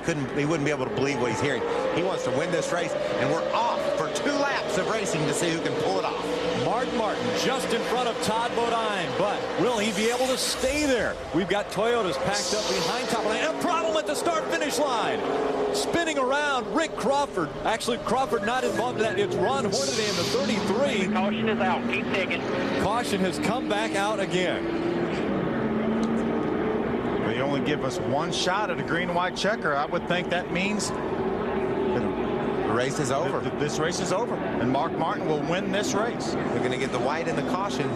he wouldn't be able to believe what he's hearing. He wants to win this race, and we're off for 2 laps of racing to see who can pull it off. Mark Martin just in front of Todd Bodine, but will he be able to stay there? We've got Toyotas packed up behind Todd Bodine. A problem at the start-finish line. Spinning around, Rick Crawford. Actually, Crawford not involved in that. It's Ron Hornaday in the 33. Caution is out. Keep digging. Caution has come back out again. They only give us 1 shot at a green and white checker. I would think that means the race is over. This race is over, and Mark Martin will win this race. They're going to get the white and the caution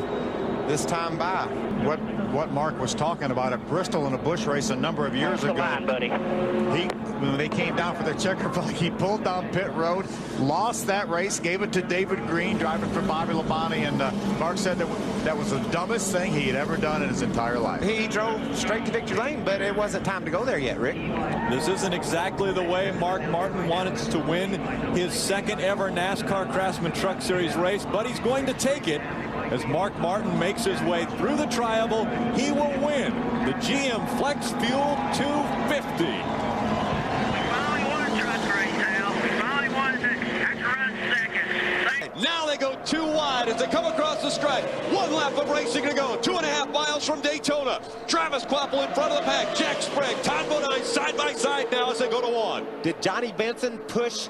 this time by. What Mark was talking about at Bristol in a Busch race a number of years ago. Line, buddy. When they came down for the checker flag, he pulled down pit road, lost that race, gave it to David Green driving for Bobby Labonte, and Mark said that was the dumbest thing he had ever done in his entire life. He drove straight to victory lane, but it wasn't time to go there yet, Rick. This isn't exactly the way Mark Martin wanted to win his 2nd ever NASCAR Craftsman Truck Series race, but he's going to take it. As Mark Martin makes his way through the tri-oval, he will win the GM Flex Fuel 250. Now they go 2 wide as they come across the stripe. 1 lap of racing to go. 2.5 miles from Daytona. Travis Kvapil in front of the pack. Jack Sprague, Todd Bodine side by side now as they go to 1. Did Johnny Benson push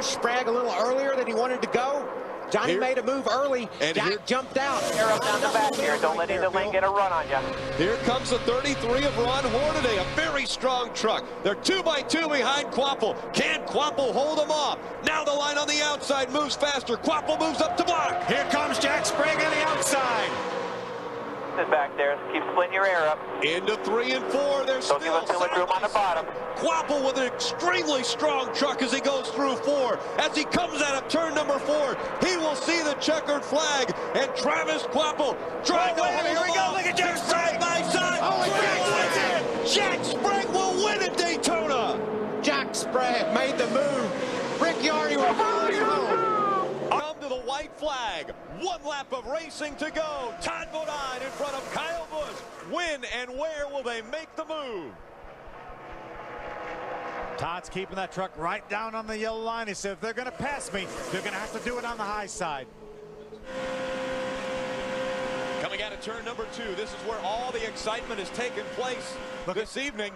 Sprague a little earlier than he wanted to go? Johnny made a move early. And Jack jumped out. Air up down the back here. Don't let either lane get a run on you. Here comes the 33 of Ron Hornaday, a very strong truck. They're 2 by 2 behind Kvapil. Can Kvapil hold them off? Now the line on the outside moves faster. Kvapil moves up to block. Here comes Jack Sprague on the outside. Sit back there. Keep splitting your air up. Into 3 and 4. There's Don't give us too much room on the bottom. Kvapil with an extremely strong truck as he goes through 4. As he comes out of turn number 4, he will see the checkered flag. And Travis Kvapil trying to hold here we go. Look at Jack side by side. Jack Sprague will win at Daytona. Jack Sprague made the move. Rick Yardy will follow him home. Come to the white flag. 1 lap of racing to go. Todd Bodine in front of Kyle Busch. When and where will they make the move? Todd's keeping that truck right down on the yellow line. He said, if they're going to pass me, they're going to have to do it on the high side. Coming out of turn number 2, this is where all the excitement has taken place this evening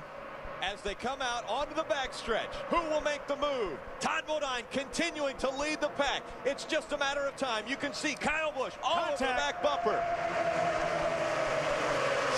as they come out onto the backstretch. Who will make the move? Todd Bodine continuing to lead the pack. It's just a matter of time. You can see Kyle Busch all over the back bumper.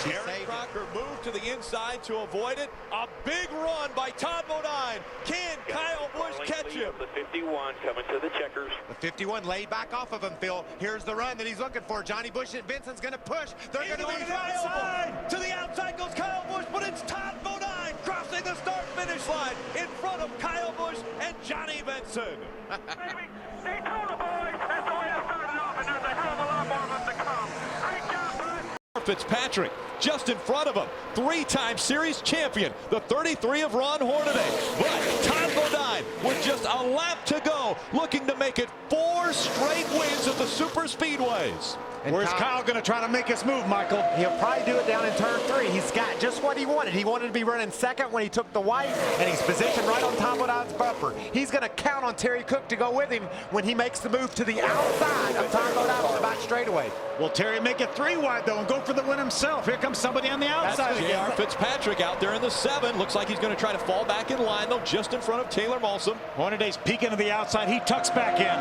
Aaron Crocker moved to the inside to avoid it. A big run by Todd Bodine. Can Kyle Busch catch him? The 51 coming to the checkers. The 51 laid back off of him, Phil. Here's the run that he's looking for. Johnny Busch and Benson's going to push. They're going to be outside. To the outside goes Kyle Busch, but it's Todd Bodine crossing the start-finish line in front of Kyle Busch and Johnny Benson. Baby, Daytona boys. That's the way I started off, and there's a hell of a lot more of them to come. Great job, bud. Fitzpatrick just in front of him, 3-time series champion, the 33 of Ron Hornaday. But Todd Bodine with just a lap to go, looking to make it 4 straight wins at the super speedways. And Where's Kyle going to try to make his move, Michael? He'll probably do it down in turn 3. He's got just what he wanted. He wanted to be running 2nd when he took the white, and he's positioned right on Todd Bodine's bumper. He's going to count on Terry Cook to go with him when he makes the move to the outside of Todd Bodine on the back straightaway. Will Terry make it 3 wide, though, and go for the win himself? Here comes somebody on the outside again. J.R. Fitzpatrick out there in the 7. Looks like he's going to try to fall back in line, though, just in front of Taylor Malsom. Hornaday's peeking to the outside. He tucks back in.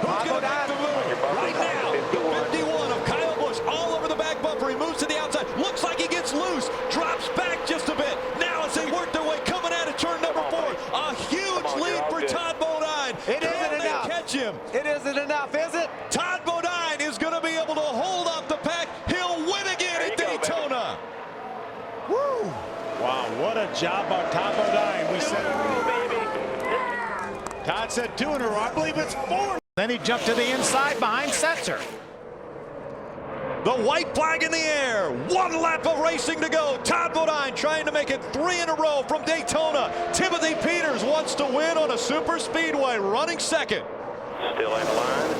Who's going to make the move? Right now, the 51 of Kyle Busch all over the back bumper. He moves to the outside. Looks like he gets loose. Drops back just a bit. Now as they work their way coming out of turn number 4. A huge lead for Todd Bodine. It isn't enough. Catch him. It isn't enough, is it? Todd Bodine is going to be able to hold up the pack. He'll win again at Daytona. Woo! Wow, what a job by Todd Bodine. We said, Todd said 2 in a row. I believe it's 4. Then he jumped to the inside behind Setzer. The white flag in the air. 1 lap of racing to go. Todd Bodine trying to make it 3 in a row from Daytona. Timothy Peters wants to win on a super speedway, running 2nd. Still in line.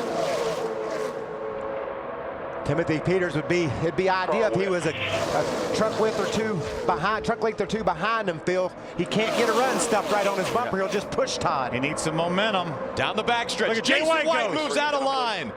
Timothy Peters it'd be ideal if he was a truck length or two behind him, Phil. He can't get a run stuffed right on his bumper. He'll just push Todd. He needs some momentum. Down the backstretch. Look at Jason White moves out of line.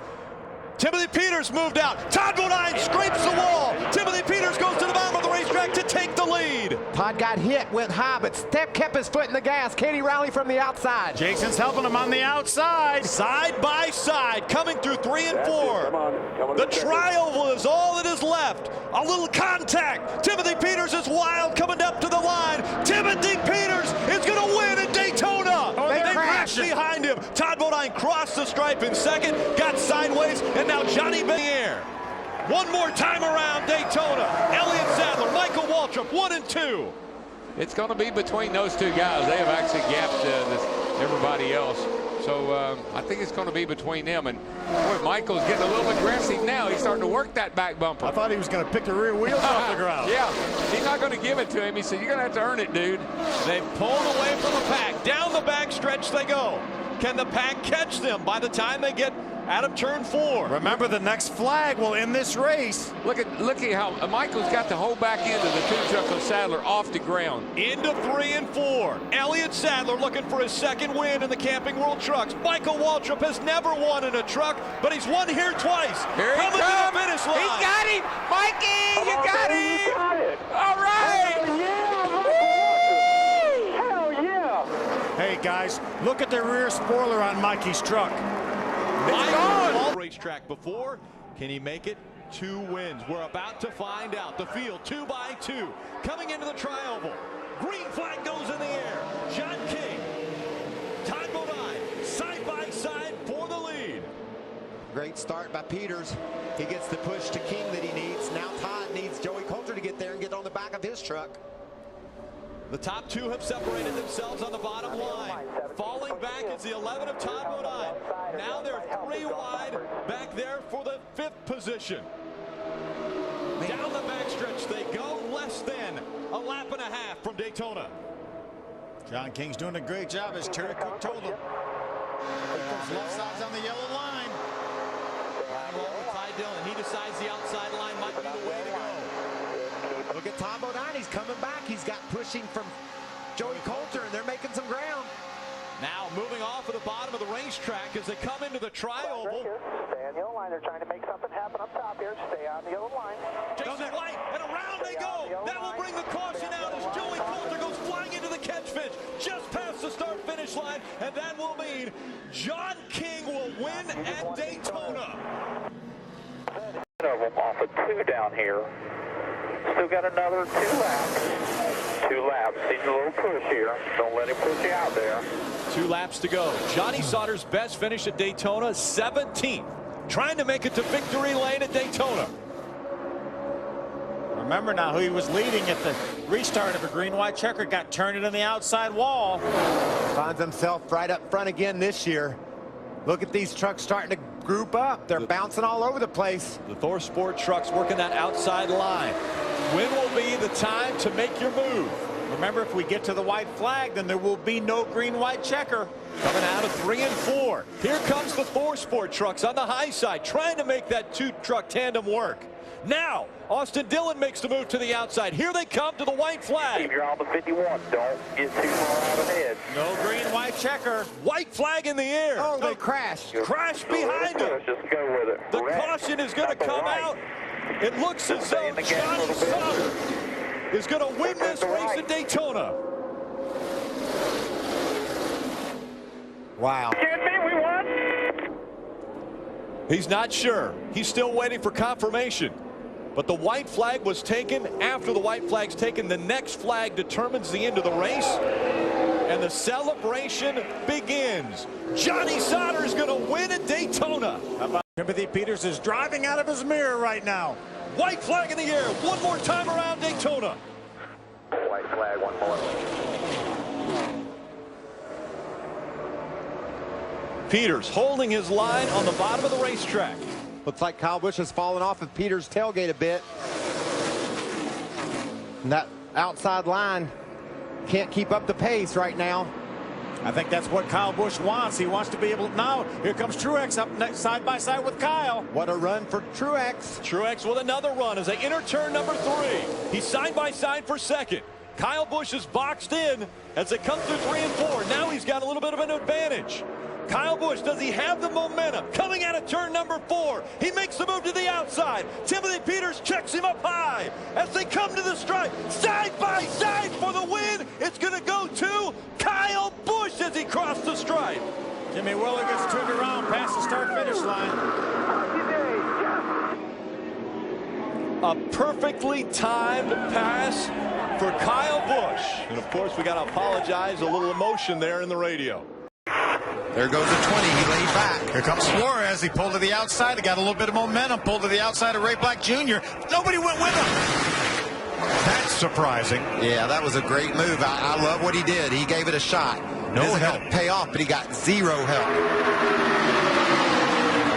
Timothy Peters moved out. Todd Bodine scrapes the wall. Timothy Peters goes to the bottom of the racetrack to take the lead. Todd got hit, went high, but kept his foot in the gas. Katie Rowley from the outside. Jason's helping him on the outside. Side by side, coming through 3 and 4. The tri-oval is all that is left. A little contact. Timothy Peters is wild coming up to the line. Timothy Peters is going to win at Daytona. They crash behind him. Todd Bodine crossed the stripe in second, got sideways, and now Johnny in the air. One more time around Daytona. Elliott Sadler, Michael Waltrip, 1 and 2. It's going to be between those two guys. They have actually gapped everybody else. So I think it's going to be between them. And boy, Michael's getting a little aggressive now. He's starting to work that back bumper. I thought he was going to pick the rear wheels off the ground. Yeah, he's not going to give it to him. He said, you're going to have to earn it, dude. They pulled away from the pack. Down the back stretch they go. Can the pack catch them by the time they get out of turn 4? Remember, the next flag will end this race. Look at how Michael's got the whole back end of the two truck of Sadler off the ground. Into 3 and 4. Elliott Sadler looking for his second win in the Camping World Trucks. Michael Waltrip has never won in a truck, but he's won here twice. Here he Coming comes. to the finish line. He's got him. Mikey, you got him. All right. Hell yeah! Hey, guys, look at the rear spoiler on Mikey's truck. It's gone. Racetrack before. Can he make it? 2 wins. We're about to find out. The field 2 by 2 coming into the tri-oval. Green flag goes in the air. John King, Todd Bodine, side by side for the lead. Great start by Peters. He gets the push to King that he needs. Now Todd needs Joey Coulter to get there and get on the back of his truck. The top 2 have separated themselves on the bottom line. Falling back is the 11 of Todd Bodine. Now they're 3 wide back there for the 5th position. Down the backstretch they go, less than a lap and a half from Daytona. John King's doing a great job, as Terry Cook told him. Those left sides on the yellow line. Ty Dillon, he decides the outside line might be the way to go. Look at Todd Bodine. He's coming back. He's got pushing from Joey Coulter, and they're making some ground. Now moving off of the bottom of the racetrack as they come into the tri-oval. Stay on the yellow line. They're trying to make something happen up top here. Stay on the yellow line. Jason White, and around they go. That will bring the caution out as Joey Coulter goes flying into the catch fence just past the start-finish line, and that will mean John King will win at Daytona. Of them off of 2 down here. Still got another 2 laps. 2 laps. Needs a little push here. Don't let him push you out there. 2 laps to go. Johnny Sauter's best finish at Daytona, 17th. Trying to make it to victory lane at Daytona. Remember now who he was leading at the restart of a green-white checker. Got turned in the outside wall. Finds himself right up front again this year. Look at these trucks starting to group up. They're bouncing all over the place. The Thor Sport trucks working that outside line. When will be the time to make your move? Remember, if we get to the white flag, then there will be no green-white checker. Coming out of 3 and 4. Here comes the Thor Sport trucks on the high side, trying to make that 2-truck tandem work. Now, Austin Dillon makes the move to the outside. Here they come to the white flag. Keep your on the 51. Don't get too far out ahead. No green-white checker. White flag in the air. Oh, they crashed. Crash behind him. Just go with it. The caution is going to come out. It looks as though Johnny Sauter is going to win this race at Daytona. Wow. We won. He's not sure. He's still waiting for confirmation. But the white flag was taken. After the white flag's taken, the next flag determines the end of the race. And the celebration begins. Johnny Sauter is going to win at Daytona. Timothy Peters is driving out of his mirror right now. White flag in the air. One more time around Daytona. White flag, one more. Peters holding his line on the bottom of the racetrack. Looks like Kyle Busch has fallen off of Peters' tailgate a bit. And that outside line can't keep up the pace right now. I think that's what Kyle Busch wants. He wants to be able to. Now, here comes Truex up next, side by side with Kyle. What a run for Truex. Truex with another run as they enter turn number 3. He's side by side for second. Kyle Busch is boxed in as they come through 3 and 4. Now he's got a little bit of an advantage. Kyle Busch, does he have the momentum? Coming out of turn number 4, he makes the move to the outside. Timothy Peters checks him up high as they come to the stripe. Side by side for the win. It's going to go to Kyle Busch as he crossed the stripe. Jimmy Willer gets turned around past the start-finish line. A perfectly timed pass for Kyle Busch. And of course, we got to apologize, a little emotion there in the radio. There goes a 20. He laid back. Here comes Suarez. He pulled to the outside. He got a little bit of momentum. Pulled to the outside of Ray Black Jr. Nobody went with him. That's surprising. Yeah, that was a great move. I love what he did. He gave it a shot. No help. Pay off, but he got zero help.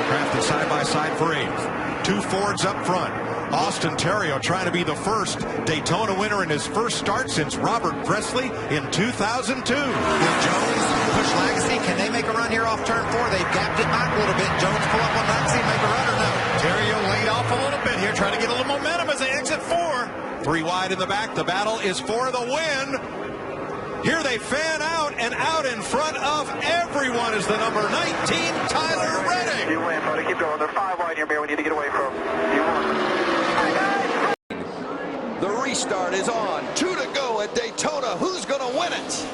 Crafted side by side for 8th. 2 Fords up front. Austin Terrio trying to be the first Daytona winner in his first start since Robert Presley in 2002. Will Jones push Legacy? Can they make a run here off turn 4? They've gapped it back a little bit. Jones pull up on Legacy and make a run or no? Terrio laid off a little bit here, trying to get a little momentum as they exit 4. 3 wide in the back. The battle is for the win. Here they fan out, and out in front of everyone is the number 19, Tyler Reddick. You win, buddy. Keep going. They're 5 wide here, man. We need to get away from. You won. The restart is on. 2 to go at Daytona. Who's going to win it?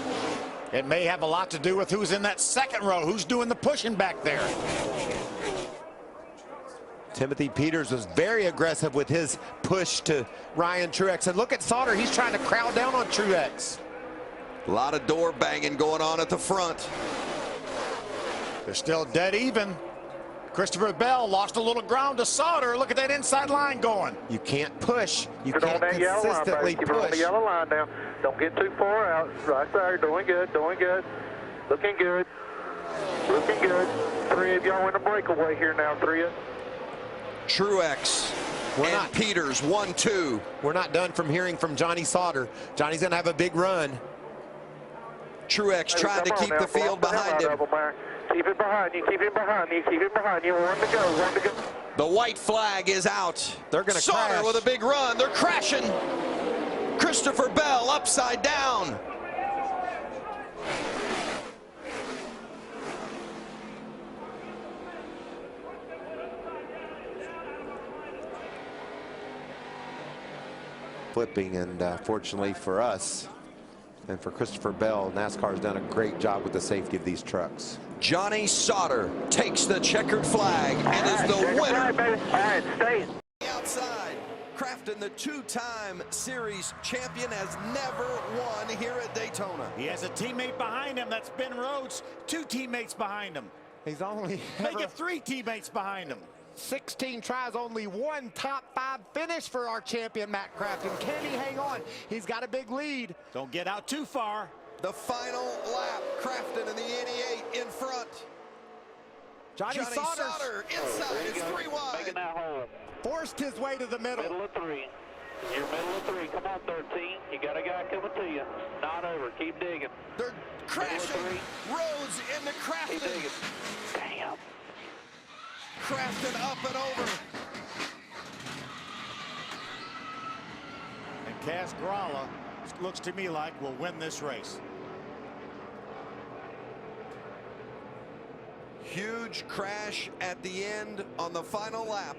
It may have a lot to do with who's in that second row, who's doing the pushing back there. Timothy Peters was very aggressive with his push to Ryan Truex. And look at Sauter. He's trying to crowd down on Truex. A lot of door banging going on at the front. They're still dead even. Christopher Bell lost a little ground to Sauter. Look at that inside line going. You can't push. You Keep it on can't that yellow line, consistently Keep it on the push. yellow line now. Don't get too far out. Right there. Doing good. Doing good. Looking good. Looking good. 3 of y'all in a breakaway here now. 3 of. Truex and Peters, 1-2. We're not done from hearing from Johnny Sauter. Johnny's going to have a big run. Truex trying to keep the field behind him. Keep it behind you. Keep it behind you. Keep it behind you. 1 to go. 1 to go. The white flag is out. They're going to Sauter crash. with a big run. They're crashing. Christopher Bell upside down. Flipping, and fortunately for us and for Christopher Bell, NASCAR's done a great job with the safety of these trucks. Johnny Sauter takes the checkered flag and is the winner. All right, stay. Outside, Crafton, the 2-time series champion, has never won here at Daytona. He has a teammate behind him. That's Ben Rhodes. 2 teammates behind him. He's only Make it 3 teammates behind him. 16 tries, only 1 top 5 finish for our champion, Matt Crafton. Can he hang on? He's got a big lead. Don't get out too far. The final lap, Crafton in the 88 in front. Johnny Sauter inside, it's 3 wide. Making that hole. forced his way to the middle. Middle of 3. You're middle of 3. Come on, 13. You got a guy coming to you. Not over. Keep digging. They're crashing. Rhodes into Keep Crafton. digging. Damn. Crafton up and over. And Kaz Grala looks to me like will win this race. Huge crash at the end on the final lap.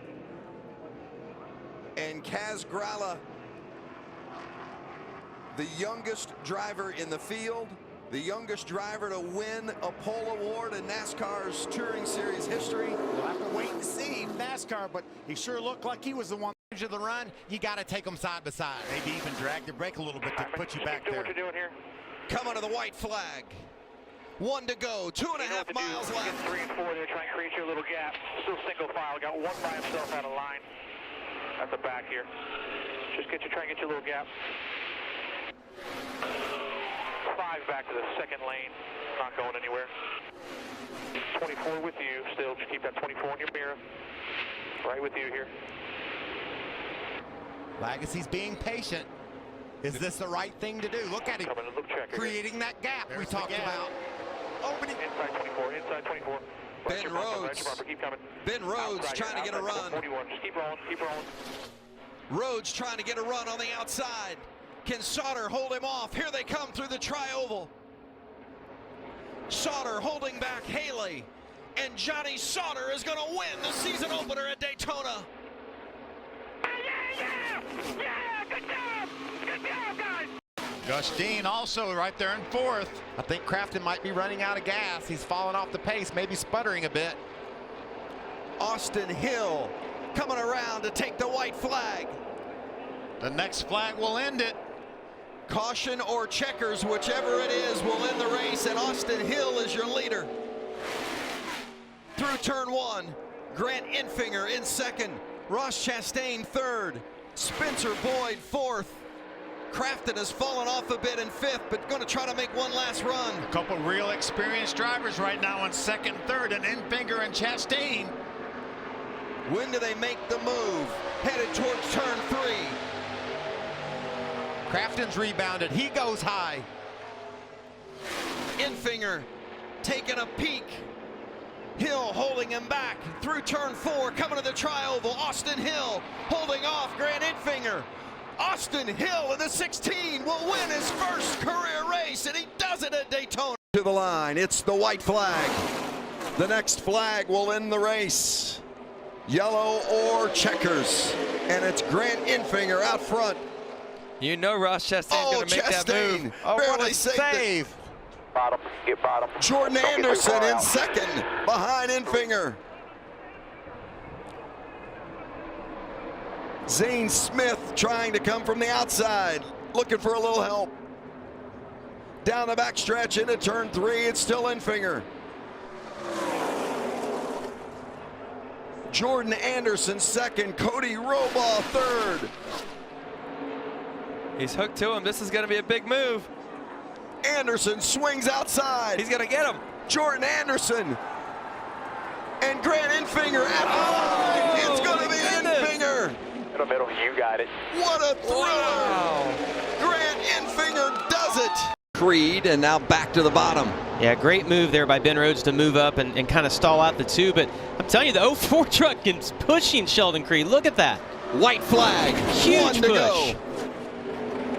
And Kaz Grala, the youngest driver in the field, the youngest driver to win a pole award in NASCAR's Touring Series history. We'll have to wait and see NASCAR, but he sure looked like he was the one. Of the run, you got to take them side by side. Maybe even drag the brake a little bit to put you back there. What you're doing here. Come under the white flag. 1 to go, 2.5 miles Get left. 3 and 4 there, try and create your little gap. Still single file. Got 1 by himself out of line. At the back here. Just try and get your little gap. 5 back to the second lane. Not going anywhere. 24 with you. Still, just keep that 24 in your mirror. Right with you here. Legacy's being patient. Is this the right thing to do? Look at him Coming to look checker. creating that gap we talked about. opening. Inside 24, inside 24. Ben Rhodes trying to get a run. 41, just keep rolling, keep rolling. Rhodes trying to get a run on the outside. Can Sauter hold him off? Here they come through the tri-oval. Sauter holding back Haley. And Johnny Sauter is going to win the season opener at Daytona. Good job! Good job, guys! Justine also right there in fourth. I think Crafton might be running out of gas. He's falling off the pace, maybe sputtering a bit. Austin Hill coming around to take the white flag. The next flag will end it. Caution or checkers, whichever it is, will end the race, and Austin Hill is your leader. Through turn one, Grant Infinger in second, Ross Chastain third, Spencer Boyd fourth. Crafton has fallen off a bit in fifth, but going to try to make one last run. A couple real experienced drivers right now in second, third, and Infinger and Chastain. When do they make the move? Headed towards turn three. Crafton's rebounded. He goes high. Infinger taking a peek. Hill holding him back through turn four, coming to the tri-oval. Austin Hill holding off Grant Infinger. Austin Hill in the 16 will win his first career race, and he does it at Daytona. To the line, it's the white flag. The next flag will end the race. Yellow or checkers, and it's Grant Infinger out front. You know Ross Chastain's going to make that move. Oh, what barely a saved save. it. Bottom, get bottom. Jordan Don't get too Anderson far in out. second, behind Infinger. Zane Smith trying to come from the outside, looking for a little help. Down the backstretch into turn three, it's still Infinger. Jordan Anderson second, Cody Robaugh third. He's hooked to him. This is going to be a big move. Anderson swings outside. He's going to get him. Jordan Anderson and Grant Infinger at the line. It's going to be Infinger. In the middle, you got it. What a thriller! Wow. Grant Infinger does it. Creed, and now back to the bottom. Yeah, great move there by Ben Rhodes to move up and kind of stall out the two. But I'm telling you, the 04 truck is pushing Sheldon Creed. Look at that. White flag. Huge One to push. go.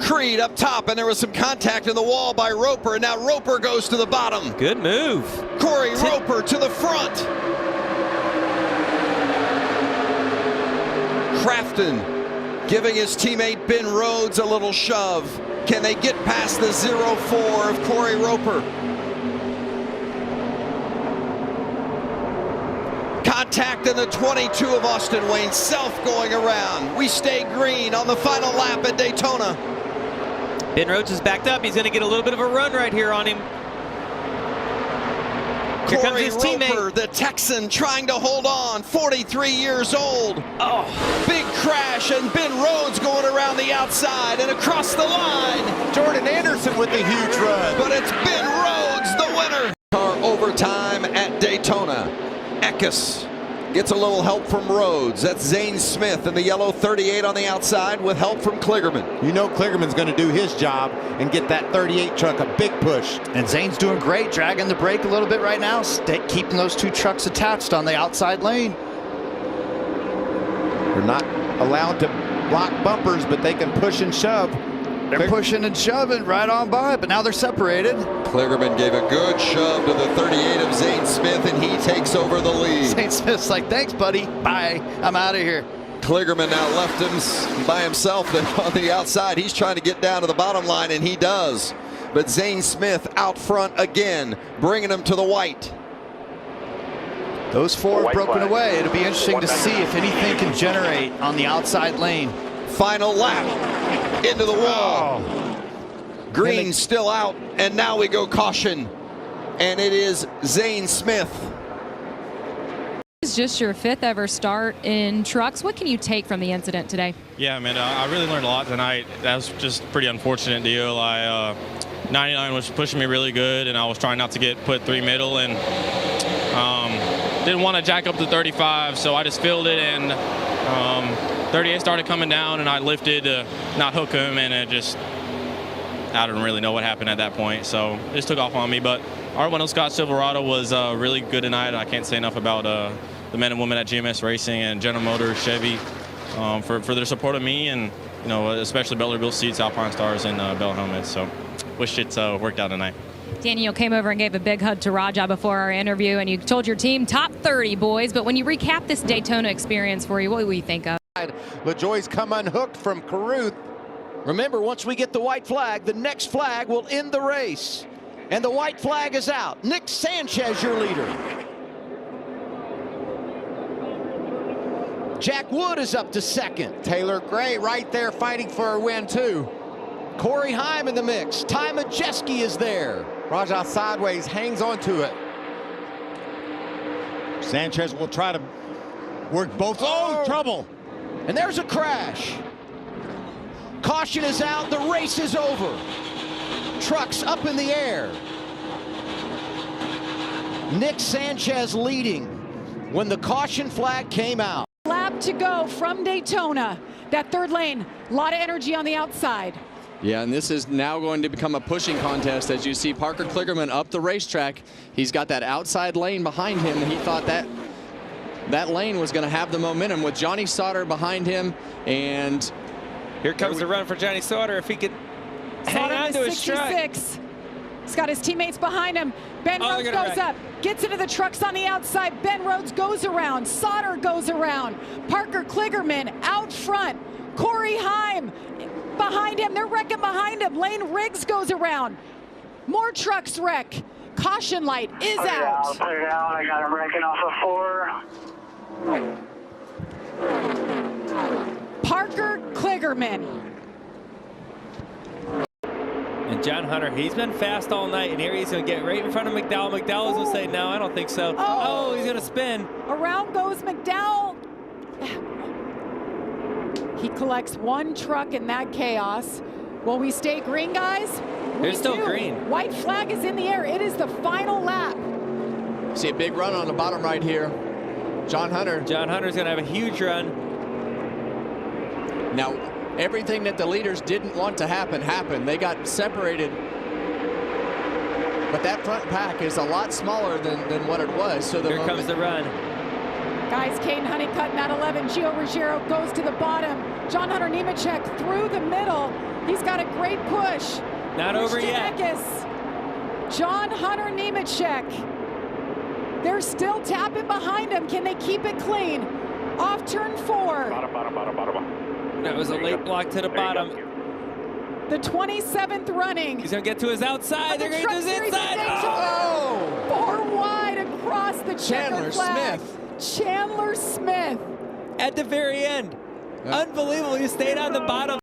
Creed up top, and there was some contact in the wall by Roper, and now Roper goes to the bottom. Good move. Corey Roper to the front. Crafton giving his teammate Ben Rhodes a little shove. Can they get past the 0-4 of Corey Roper? Contact in the 22 of Austin Wayne. Self going around. We stay green on the final lap at Daytona. Ben Rhodes is backed up. He's going to get a little bit of a run right here on him. Here comes Corey his Roper, teammate. the Texan, trying to hold on. 43 years old. Oh, Big crash, and Ben Rhodes going around the outside and across the line. Jordan Anderson with the huge run. But it's Ben Rhodes, the winner. Car overtime at Daytona. Eckes gets a little help from Rhodes. That's Zane Smith in the yellow 38 on the outside with help from Kligerman. You know Kligerman's going to do his job and get that 38 truck a big push. And Zane's doing great, dragging the brake a little bit right now, keeping those two trucks attached on the outside lane. They're not allowed to block bumpers, but they can push and shove. They're pushing and shoving right on by, but now they're separated. Kligerman gave a good shove to the 38 of Zane Smith, and he takes over the lead. Zane Smith's like, thanks, buddy. Bye. I'm out of here. Kligerman now left him by himself on the outside. He's trying to get down to the bottom line, and he does. But Zane Smith out front again, bringing him to the white. Those four have broken away. It'll be interesting to see if anything can generate on the outside lane. Final lap into the wall. Green still out, and now we go caution. And it is Zane Smith. This is just your fifth ever start in trucks. What can you take from the incident today? Yeah, man, I really learned a lot tonight. That was just a pretty unfortunate deal. 99 was pushing me really good, and I was trying not to get put through middle, and didn't want to jack up to 35, so I just filled it, and 38 started coming down, and I lifted to not hook him, and I don't really know what happened at that point, so it just took off on me. But our window Scott Silverado was really good tonight. I can't say enough about the men and women at GMS Racing and General Motors, Chevy, for their support of me, and especially Butler Built Seats, Alpine Stars, and Bell Helmets. So wish it worked out tonight. Daniel came over and gave a big hug to Raja before our interview, and you told your team top 30, boys. But when you recap this Daytona experience for you, what do we think of? LaJoie's come unhooked from Caruth. Remember, once we get the white flag, the next flag will end the race. And the white flag is out. Nick Sanchez, your leader. Jack Wood is up to second. Taylor Gray right there fighting for a win, too. Corey Heim in the mix. Ty Majeski is there. Raja sideways, hangs on to it. Sanchez will try to work both. Oh, trouble. And there's a crash. Caution is out. The race is over. Trucks up in the air. Nick Sanchez leading when the caution flag came out. Lap to go from Daytona. That third lane, a lot of energy on the outside. Yeah, and this is now going to become a pushing contest as you see Parker Kligerman up the racetrack. He's got that outside lane behind him, and he thought that lane was going to have the momentum with Johnny Sauter behind him. And here comes the run for Johnny Sauter. If he could hang on to his truck. He's got his teammates behind him. Ben Rhodes goes up, gets into the trucks on the outside. Ben Rhodes goes around. Sauter goes around. Parker Kligerman out front. Corey Heim behind him. They're wrecking behind him. Lane Riggs goes around. More trucks wreck. Caution light is out. Put it out. I got him wrecking off of 4. Parker Kligerman. And John Hunter, he's been fast all night, and here he's going to get right in front of McDowell. McDowell's going to say, no, I don't think so. Oh, he's going to spin. Around goes McDowell. He collects one truck in that chaos. Will we stay green, guys? They're still green. White flag is in the air. It is the final lap. See a big run on the bottom right here. John Hunter. John Hunter's going to have a huge run. Now, everything that the leaders didn't want to happen happened. They got separated. But that front pack is a lot smaller than what it was. So here comes the run. Guys, Caden Honeycutt at 11. Gio Ruggiero goes to the bottom. John Hunter Nemechek through the middle. He's got a great push. Not over yet. John Hunter Nemechek. They're still tapping behind him. Can they keep it clean? Off turn 4. Bottom. That was a late block to the bottom. The 27th running. He's going to get to his outside. They're going to his inside. Oh! 4 wide across the checker flag. Chandler Smith. At the very end. Unbelievable. He stayed on the bottom.